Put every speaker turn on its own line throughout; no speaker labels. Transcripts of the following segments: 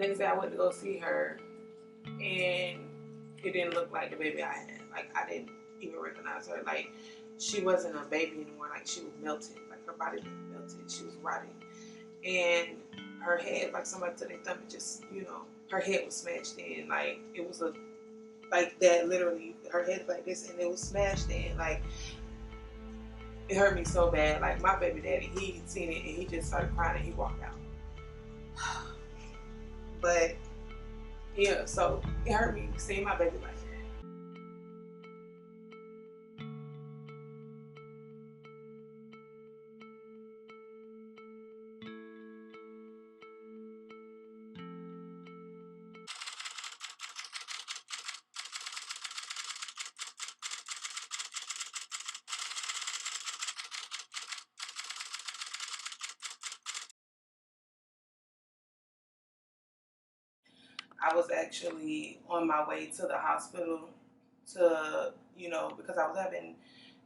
Wednesday I went to go see her, and it didn't look like the baby I had. Like, I didn't even recognize her. Like, she wasn't a baby anymore. Like, she was melted. Like, her body was melted. She was rotting. And her head, like somebody took their thumb and just, her head was smashed in. Like, it was like that, literally. Her head like this, and it was smashed in. Like, it hurt me so bad. Like, my baby daddy, he seen it, and he just started crying, and he walked out. But, yeah, so it hurt me seeing my baby like that. I was actually on my way to the hospital to, because I was having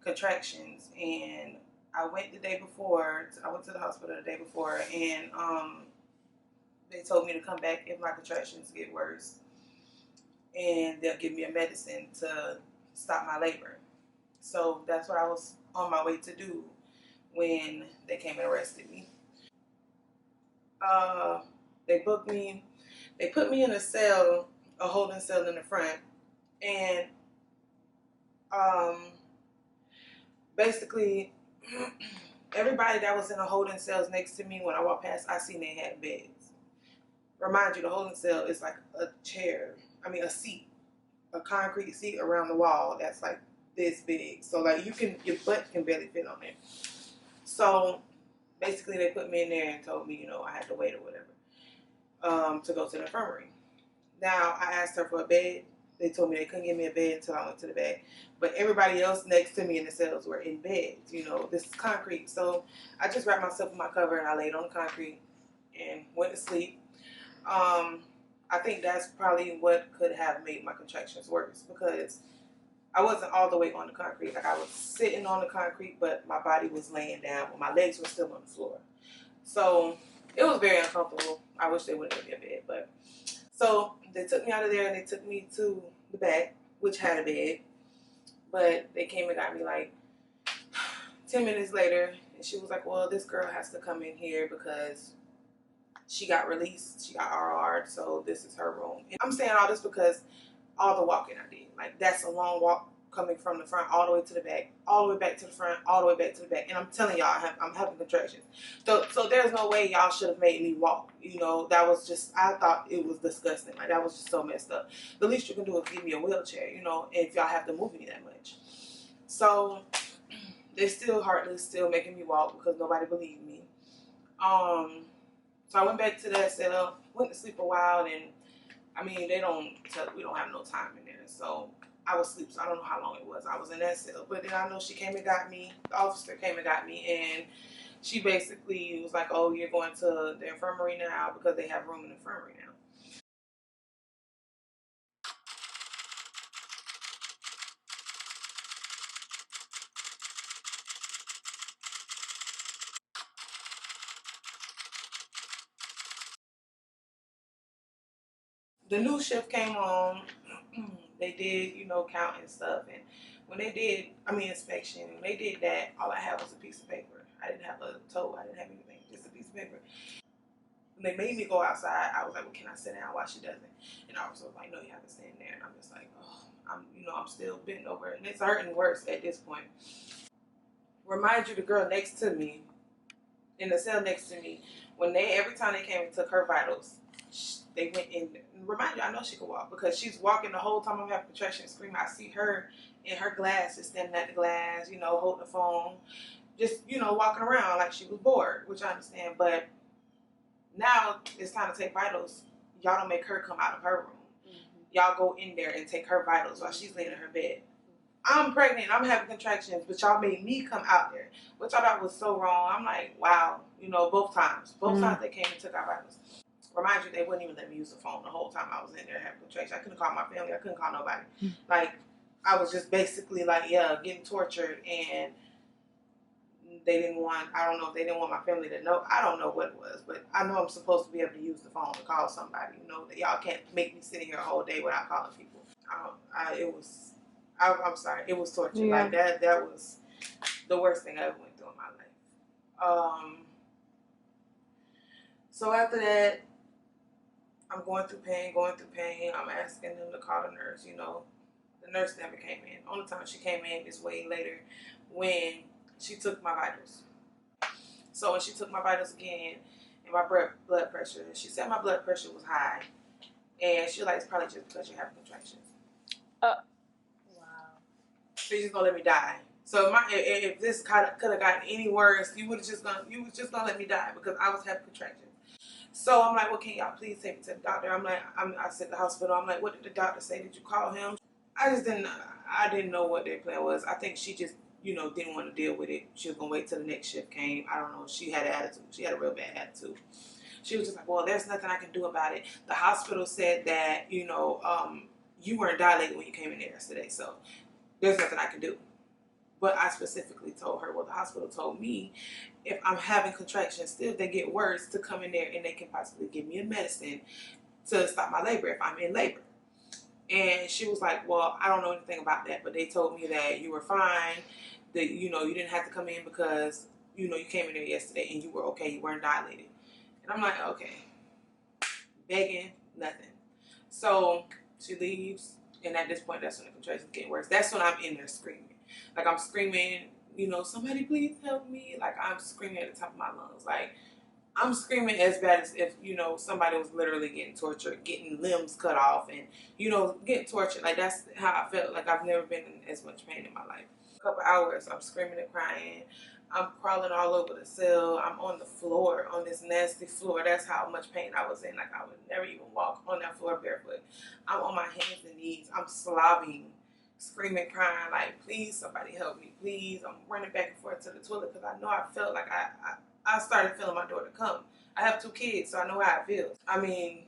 contractions, and I went the day before. I went to the hospital the day before, and they told me to come back if my contractions get worse, and they'll give me a medicine to stop my labor. So that's what I was on my way to do when they came and arrested me. They booked me. They put me in a cell, a holding cell in the front, and basically everybody that was in the holding cells next to me, when I walked past, I seen they had beds. Remind you, the holding cell is like a a seat, a concrete seat around the wall that's like this big. So like your butt can barely fit on it. So basically they put me in there and told me, I had to wait or whatever, to go to the infirmary. Now, I asked her for a bed. They told me they couldn't give me a bed until I went to the bed. But everybody else next to me in the cells were in beds. This is concrete. So I just wrapped myself in my cover, and I laid on the concrete and went to sleep. I think that's probably what could have made my contractions worse, because I wasn't all the way on the concrete. Like, I was sitting on the concrete, but my body was laying down, but my legs were still on the floor. So it was very uncomfortable. I wish they wouldn't give me a bed, but so they took me out of there, and they took me to the back, which had a bed. But they came and got me like 10 minutes later, and she was like, well, this girl has to come in here because she got released. She got RR'd, so this is her room. And I'm saying all this because all the walking I did, like, that's a long walk coming from the front all the way to the back, all the way back to the front, all the way back to the back. And I'm telling y'all, I'm having contractions. So there's no way y'all should have made me walk. That was just, I thought it was disgusting. Like, that was just so messed up. The least you can do is give me a wheelchair, if y'all have to move me that much. So they're still heartless, still making me walk because nobody believed me. So I went back to that cell, went to sleep a while, and we don't have no time in there. So I was asleep, so I don't know how long it was. I was in that cell. But then I know she came and got me. The officer came and got me, and she basically was like, oh, you're going to the infirmary now because they have room in the infirmary now. The new shift came on. They did, count and stuff. And when they did, inspection, when they did that, all I had was a piece of paper. I didn't have a toe. I didn't have anything, just a piece of paper. When they made me go outside, I was like, well, can I sit down while she does it? And I was like, no, you have to stand there. And I'm just like, oh, I'm still bent over. And it's hurting worse at this point. Remind you, the girl next to me, in the cell next to me, every time they came and took her vitals, they went in. Remind you, I know she could walk because she's walking the whole time I'm having contractions, screaming. I see her in her glasses, standing at the glass, holding the phone, just, walking around like she was bored, which I understand. But now it's time to take vitals. Y'all don't make her come out of her room. Y'all go in there and take her vitals while she's laying in her bed. I'm pregnant, I'm having contractions, but y'all made me come out there, which I thought was so wrong. I'm like, wow, both times. Both times they came and took our vitals. Remind you, they wouldn't even let me use the phone the whole time I was in there having contractions. I couldn't call my family, I couldn't call nobody. Like, I was just basically like, getting tortured, and they didn't want, I don't know if they didn't want my family to know. I don't know what it was, but I know I'm supposed to be able to use the phone to call somebody. You know, y'all can't make me sit here a whole day without calling people. I'm sorry, it was torture.
Yeah.
Like that was the worst thing I ever went through in my life. So after that, I'm going through pain. I'm asking them to call the nurse. You know, the nurse never came in. Only time she came in is way later when she took my vitals. So when she took my vitals again and my blood pressure, she said my blood pressure was high. And she was like, it's probably just because you're having contractions.
Wow.
She's just gonna let me die. So if this could have gotten any worse, you was just gonna let me die because I was having contractions. So I'm like, well, can y'all please take me to the doctor? I said the hospital. I'm like, what did the doctor say? Did you call him? I didn't know what their plan was. I think she just, didn't want to deal with it. She was going to wait till the next shift came. I don't know. She had an attitude. She had a real bad attitude. She was just like, well, there's nothing I can do about it. The hospital said that, you weren't dilated when you came in there yesterday. So there's nothing I can do. But I specifically told her, well, the hospital told me if I'm having contractions, still if they get worse, to come in there and they can possibly give me a medicine to stop my labor if I'm in labor. And she was like, well, I don't know anything about that, but they told me that you were fine, that, you didn't have to come in because, you came in there yesterday and you were okay, you weren't dilated. And I'm like, okay. Begging, nothing. So she leaves, and at this point, that's when the contractions get worse. That's when I'm in there screaming. Like, I'm screaming, somebody please help me. Like, I'm screaming at the top of my lungs. Like, I'm screaming as bad as if, somebody was literally getting tortured, getting limbs cut off, and, getting tortured. Like, that's how I felt. Like, I've never been in as much pain in my life. A couple hours, I'm screaming and crying. I'm crawling all over the cell. I'm on the floor, on this nasty floor. That's how much pain I was in. Like, I would never even walk on that floor barefoot. I'm on my hands and knees. I'm slobbing, screaming, crying, like, please, somebody help me, please. I'm running back and forth to the toilet because I know I felt like I started feeling my daughter come. I have 2 kids, so I know how it feels. I mean,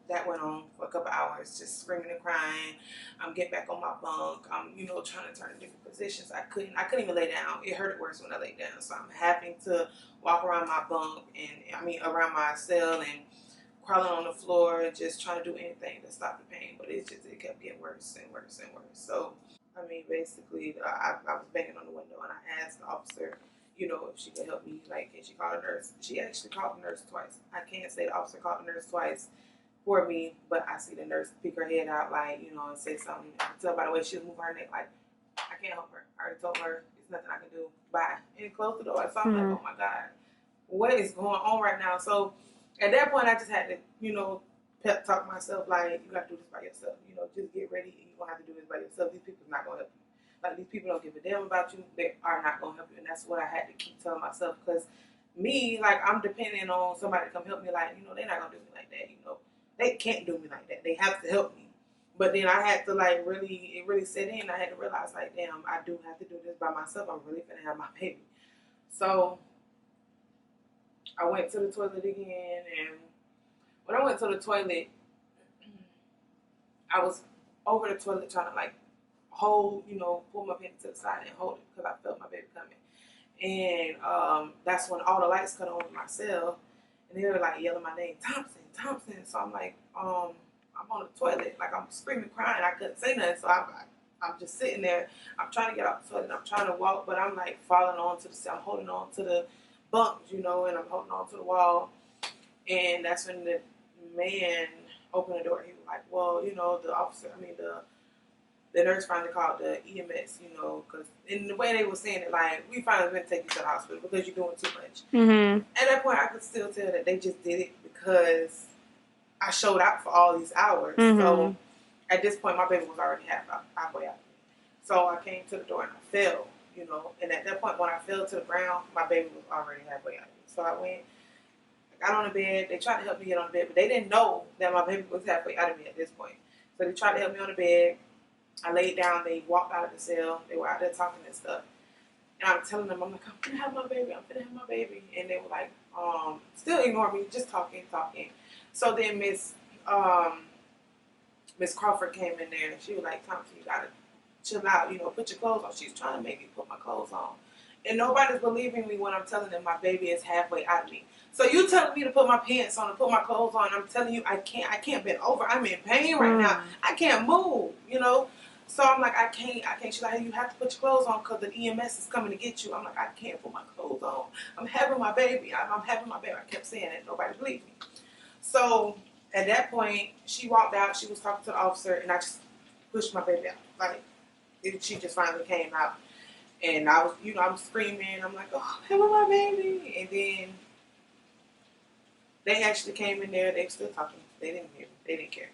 that went on for a couple hours, just screaming and crying. I'm getting back on my bunk. I'm, trying to turn in different positions. I couldn't even lay down. It hurted worse when I laid down. So I'm having to walk around my bunk around my cell and crawling on the floor, just trying to do anything to stop the pain. But it kept getting worse and worse and worse. So, basically, I was banging on the window and I asked the officer, if she could help me, like, can she call the nurse? She actually called the nurse twice. I can't say the officer called the nurse twice for me, but I see the nurse peek her head out, like, and say something. I can tell by the way she was moving her neck, like, I can't help her. I already told her, there's nothing I can do. Bye. And close the door. So I'm like, oh my God, what is going on right now? So at that point, I just had to, pep talk myself, like, you got to do this by yourself. Just get ready. You're going to have to do this by yourself. These people's not going to help you. Like, these people don't give a damn about you. They are not going to help you. And that's what I had to keep telling myself. Because me, like, I'm depending on somebody to come help me. Like, they're not going to do me like that. They can't do me like that. They have to help me. But then I had to, like, it really set in. I had to realize, like, damn, I do have to do this by myself. I'm really going to have my baby. So I went to the toilet again. And when I went to the toilet, I was over the toilet trying to, like, hold, pull my baby to the side and hold it because I felt my baby coming. And that's when all the lights cut on in my cell, and they were, like, yelling my name, Thompson, Thompson. So I'm like, I'm on the toilet, like, I'm screaming, crying. I couldn't say nothing, so I'm just sitting there. I'm trying to get off the toilet. I'm trying to walk, but I'm, like, falling onto the cell. I'm holding on to the bunks, and I'm holding on to the wall. And that's when the man opened the door. He was like, well, the nurse finally called the EMS, because in the way they were saying it, like, we finally going to take you to the hospital because you're doing too much.
Mm-hmm.
At that point, I could still tell that they just did it because I showed out for all these hours.
Mm-hmm.
So at this point, my baby was already halfway out. So I came to the door and I fell, and at that point, when I fell to the ground, my baby was already halfway out. So I went, I got on the bed. They tried to help me get on the bed, but they didn't know that my baby was halfway out of me at this point. So they tried to help me on the bed. I laid down. They walked out of the cell. They were out there talking and stuff. And I'm telling them, I'm like, I'm finna have my baby. I'm finna have my baby. And they were like, still ignoring me, just talking. So then Miss Crawford came in there and she was like, Thompson, you gotta chill out. Put your clothes on. She's trying to make me put my clothes on. And nobody's believing me when I'm telling them my baby is halfway out of me. So you telling me to put my pants on and put my clothes on. I'm telling you I can't bend over. I'm in pain right now. I can't move, you know. So I'm like, I can't. She's like, hey, you have to put your clothes on because the EMS is coming to get you. I'm like, I can't put my clothes on. I'm having my baby. I'm having my baby. I kept saying it. Nobody believed me. So at that point, she walked out. She was talking to the officer, and I just pushed my baby out. Like, she just finally came out. And I was, you know, I'm screaming. I'm like, oh, I'm having my baby. And then they actually came in there. They were still talking. They didn't hear me. They didn't care.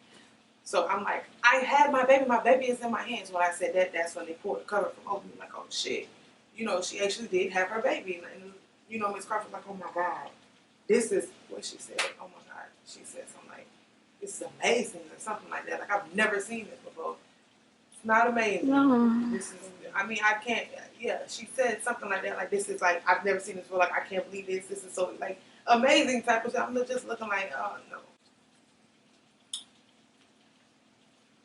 So I'm like, I had my baby. My baby is in my hands. When I said that, that's when they pulled the cover from over me. Like, oh, shit. You know, she actually did have her baby. And, you know, Miss Crawford was like, oh, my God. This is what she said. Oh, my God. She said something like, this is amazing or something like that. Like, I've never seen this before. It's not amazing. No. This is, I mean, I can't, yeah. She said something like that. Like, this is like, I've never seen this before. Like, I can't believe this. This is so, like, amazing type of stuff. I'm just looking like, oh, no.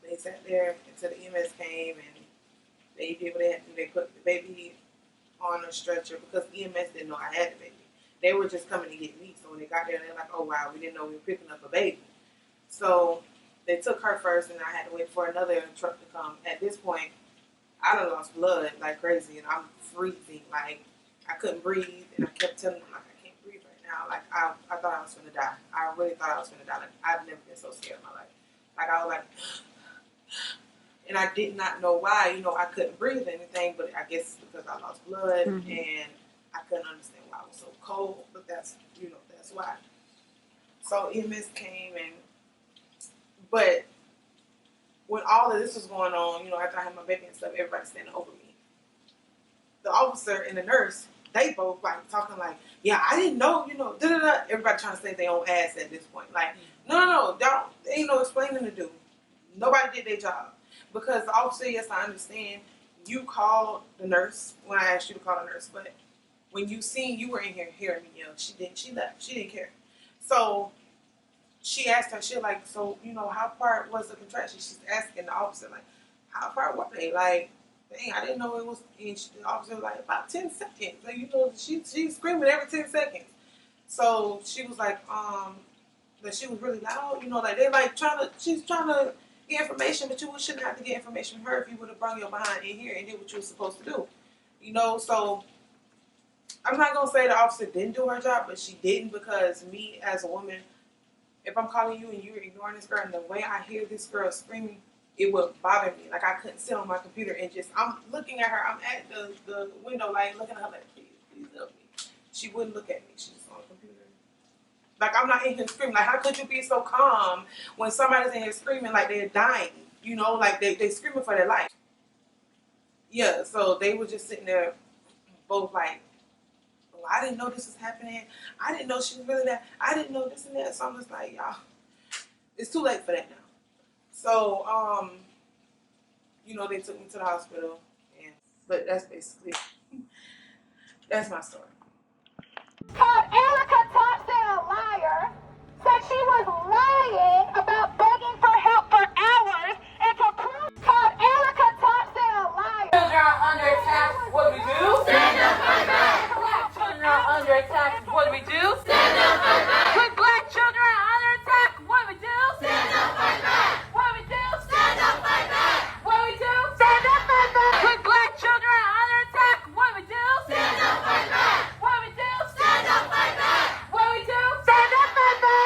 They sat there until the EMS came and they did what they had to do. They put the baby on a stretcher because EMS didn't know I had the baby. They were just coming to get me. So when they got there, they're like, oh, wow, we didn't know we were picking up a baby. So they took her first and I had to wait for another truck to come. At this point, I done lost blood like crazy and I'm freezing. Like, I couldn't breathe and I kept telling them, like, I can't breathe right now. Like, I thought I was going to die. I really thought I was going to die. Like, I've never been so scared in my life. Like, I was like... And I did not know why, you know, I couldn't breathe or anything, but I guess because I lost blood and I couldn't understand why I was so cold, but that's, you know, that's why. So EMS came but when all of this was going on, you know, after I had my baby and stuff, everybody standing over me. The officer and the nurse, they both like talking like, yeah, I didn't know, you know, da-da-da. Everybody trying to save their own ass at this point. Like, no, there ain't no explaining to do. Nobody did their job. Because the officer, yes, I understand, you called the nurse when I asked you to call the nurse, but when you seen, you were in here hearing me yell, she left. She didn't care. So she asked her, she like, so, you know, how far was the contraction? She's asking the officer, like, how far were they? Like, dang, I didn't know it was, and the officer was like, about 10 seconds. Like, you know, she's screaming every 10 seconds. So she was like, that she was really loud, you know, like, they like she's trying to get information, but you shouldn't have to get information from her if you would have brought your behind in here and did what you were supposed to do. You know, so I'm not going to say the officer didn't do her job, but she didn't, because me as a woman, if I'm calling you and you're ignoring this girl and the way I hear this girl screaming, it would bother me. Like, I couldn't sit on my computer and just, I'm looking at her, I'm at the window, like, looking at her like, please help me. She wouldn't look at me. She's just on the computer. Like, I'm not in here screaming. Like, how could you be so calm when somebody's in here screaming like they're dying? You know, like they screaming for their life. Yeah, so they were just sitting there both like, oh, I didn't know this was happening. I didn't know she was really that. I didn't know this and that. So I'm just like, y'all, it's too late for that now. So, you know, they took me to the hospital. But that's basically, that's my story.
Called Erica Thompson a liar, said she was lying about begging for help for hours, and to prove called Erica Thompson a liar.
Children are under attack, what do we do? Stand up, fight back. Children are under attack, what do we do? Stand up, fight back.